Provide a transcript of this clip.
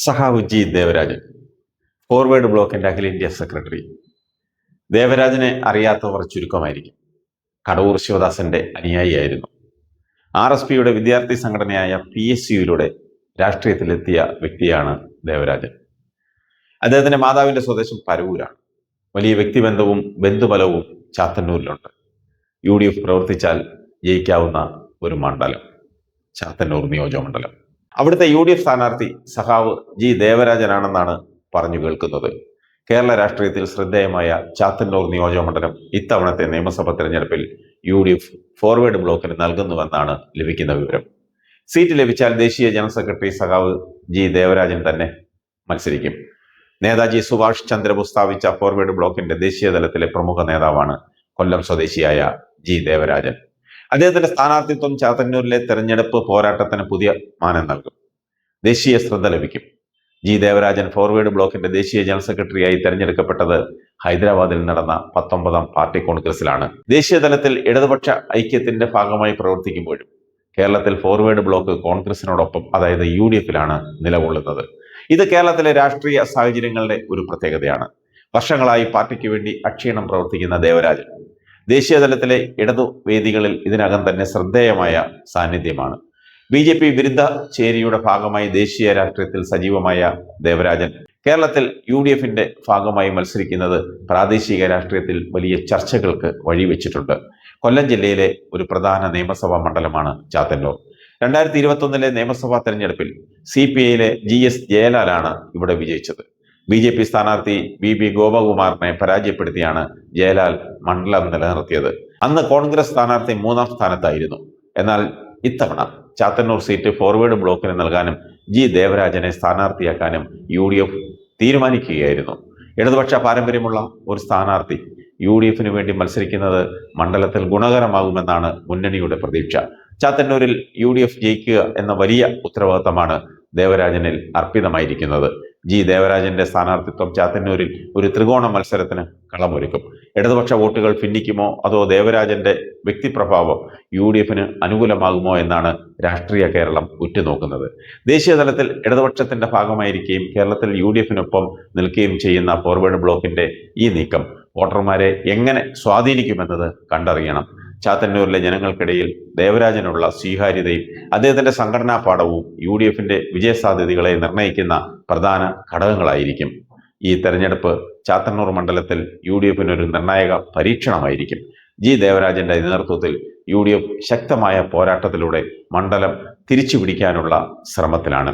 സഹാവ് G Devarajan, forward ബ്ലോക്കിന്റെ അഖിലേന്ത്യാ secretary. ദേവരാജനെ അറിയാത്തവർ ചുരുക്കമായിരിക്കും. കടവൂർ ശിവദാസന്റെ അനുയായിയായിരുന്നു. RSPയുടെ വിദ്യാർത്ഥി സംഘടനയായ PSUയിലൂടെ രാഷ്ട്രീയത്തിലെത്തിയ വ്യക്തിയാണ് ദേവരാജൻ. അദ്ദേഹത്തിന്റെ മാതാവിന്റെ സ്വദേശം പരവൂരാണ്. വലിയ വ്യക്തിബന്ധവും ബന്ധുബലവും ചാത്തന്നൂരിലുണ്ട്. UDF പ്രവർത്തിച്ചാൽ ജയിക്കാവുന്ന ഒരു മണ്ഡലം ചാത്തന്നൂർ നിയോജകമണ്ഡലം. അവിടുത്തെ UDF സ്ഥാനാർത്ഥി സഖാവ് ജി ദേവരാജനാണെന്നാണ് പറഞ്ഞു കേൾക്കുന്നത്. കേരള രാഷ്ട്രീയത്തിൽ ശ്രദ്ധേയമായ ചാത്തന്നൂർ നിയോജകമണ്ഡലം ഇത്തവണത്തെ നിയമസഭാ തെരഞ്ഞെടുപ്പിൽ UDF ഫോർവേഡ് ബ്ലോക്കിന് നൽകുന്നുവെന്നാണ് ലഭിക്കുന്ന വിവരം. സീറ്റ് ലഭിച്ചാൽ ദേശീയ ജനറൽ സെക്രട്ടറി സഖാവ് ജി ദേവരാജൻ തന്നെ മത്സരിക്കും. നേതാജി സുഭാഷ് ചന്ദ്രബോസ് സ്ഥാപിച്ച ഫോർവേഡ് ബ്ലോക്കിന്റെ ദേശീയ തലത്തിലെ പ്രമുഖ നേതാവാണ് കൊല്ലം സ്വദേശിയായ ജി ദേവരാജൻ. അദ്ദേഹത്തിന്റെ സ്ഥാനാർത്ഥിത്വം ചാത്തന്നൂരിലെ തെരഞ്ഞെടുപ്പ് പോരാട്ടത്തിന് പുതിയ മാനം നൽകും. ദേശീയ ശ്രദ്ധ ലഭിക്കും. ജി ദേവരാജൻ ഫോർവേഡ് ബ്ലോക്കിന്റെ ദേശീയ ജനറൽ സെക്രട്ടറിയായി തെരഞ്ഞെടുക്കപ്പെട്ടത് ഹൈദരാബാദിൽ നടന്ന 19ാം പാർട്ടി കോൺഗ്രസിലാണ്. ദേശീയ തലത്തിൽ ഇടതുപക്ഷ ഐക്യത്തിന്റെ ഭാഗമായി പ്രവർത്തിക്കുമ്പോഴും കേരളത്തിൽ ഫോർവേഡ് ബ്ലോക്ക് കോൺഗ്രസിനോടൊപ്പം, അതായത് UDFിലാണ് നിലകൊള്ളുന്നത്. ഇത് കേരളത്തിലെ രാഷ്ട്രീയ സാഹചര്യങ്ങളുടെ ഒരു പ്രത്യേകതയാണ്. വർഷങ്ങളായി പാർട്ടിക്ക് വേണ്ടി അക്ഷീണം പ്രവർത്തിക്കുന്ന ദേവരാജൻ ദേശീയ തലത്തിലെ ഇടതുവേദികളിൽ ഇതിനകം തന്നെ ശ്രദ്ധേയമായ സാന്നിധ്യമാണ്. BJP വിരുദ്ധ ചേരിയുടെ ഭാഗമായി ദേശീയ രാഷ്ട്രീയത്തിൽ സജീവമായ ദേവരാജൻ കേരളത്തിൽ UDFിന്റെ ഭാഗമായി മത്സരിക്കുന്നത് പ്രാദേശിക രാഷ്ട്രീയത്തിൽ വലിയ ചർച്ചകൾക്ക് വഴിവെച്ചിട്ടുണ്ട്. കൊല്ലം ജില്ലയിലെ ഒരു പ്രധാന നിയമസഭാ മണ്ഡലമാണ് ചാത്തന്നൂർ. 2021 നിയമസഭാ തെരഞ്ഞെടുപ്പിൽ CPIയിലെ GS ജയലാലാണ് ഇവിടെ വിജയിച്ചത്. BJP സ്ഥാനാർത്ഥി BB ഗോപകുമാറിനെ പരാജയപ്പെടുത്തിയാണ് ജയലാൽ മണ്ഡലം നിലനിർത്തിയത്. അന്ന് കോൺഗ്രസ് സ്ഥാനാർത്ഥി 3ാം സ്ഥാനത്തായിരുന്നു. എന്നാൽ ഇത്തവണ ചാത്തന്നൂർ സീറ്റ് ഫോർവേഡ് ബ്ലോക്കിന് നൽകാനും ജി ദേവരാജനെ സ്ഥാനാർത്ഥിയാക്കാനും UDF തീരുമാനിക്കുകയായിരുന്നു. ഇടതുപക്ഷ പാരമ്പര്യമുള്ള ഒരു സ്ഥാനാർത്ഥി UDFിന് വേണ്ടി മത്സരിക്കുന്നത് മണ്ഡലത്തിൽ ഗുണകരമാകുമെന്നാണ് മുന്നണിയുടെ പ്രതീക്ഷ. ചാത്തന്നൂരിൽ UDF ജയിക്കുക എന്ന വലിയ ഉത്തരവാദിത്തമാണ് ദേവരാജനിൽ അർപ്പിതമായിരിക്കുന്നത്. ജി ദേവരാജന്റെ സ്ഥാനാർത്ഥിത്വം ചാത്തന്നൂരിൽ ഒരു ത്രികോണ മത്സരത്തിന് കളമൊരുക്കും. ഇടതുപക്ഷ വോട്ടുകൾ ഭിന്നിക്കുമോ അതോ ദേവരാജന്റെ വ്യക്തിപ്രഭാവം UDFിന് അനുകൂലമാകുമോ എന്നാണ് രാഷ്ട്രീയ കേരളം ഉറ്റുനോക്കുന്നത്. ദേശീയ തലത്തിൽ ഇടതുപക്ഷത്തിന്റെ ഭാഗമായിരിക്കുകയും കേരളത്തിൽ UDFിനൊപ്പം നിൽക്കുകയും ചെയ്യുന്ന ഫോർവേഡ് ബ്ലോക്കിന്റെ ഈ നീക്കം വോട്ടർമാരെ എങ്ങനെ സ്വാധീനിക്കുമെന്നത് കണ്ടറിയണം. ചാത്തന്നൂരിലെ ജനങ്ങൾക്കിടയിൽ ദേവരാജനുള്ള സ്വീകാര്യതയും അദ്ദേഹത്തിന്റെ സംഘടനാ പാഠവും UDFിന്റെ വിജയസാധ്യതകളെ നിർണ്ണയിക്കുന്ന പ്രധാന ഘടകങ്ങളായിരിക്കും. ഈ തെരഞ്ഞെടുപ്പ് ചാത്തന്നൂർ മണ്ഡലത്തിൽ UDFിനൊരു നിർണായക പരീക്ഷണമായിരിക്കും. ജി ദേവരാജന്റെ നേതൃത്വത്തിൽ UDF ശക്തമായ പോരാട്ടത്തിലൂടെ മണ്ഡലം തിരിച്ചുപിടിക്കാനുള്ള ശ്രമത്തിലാണ്.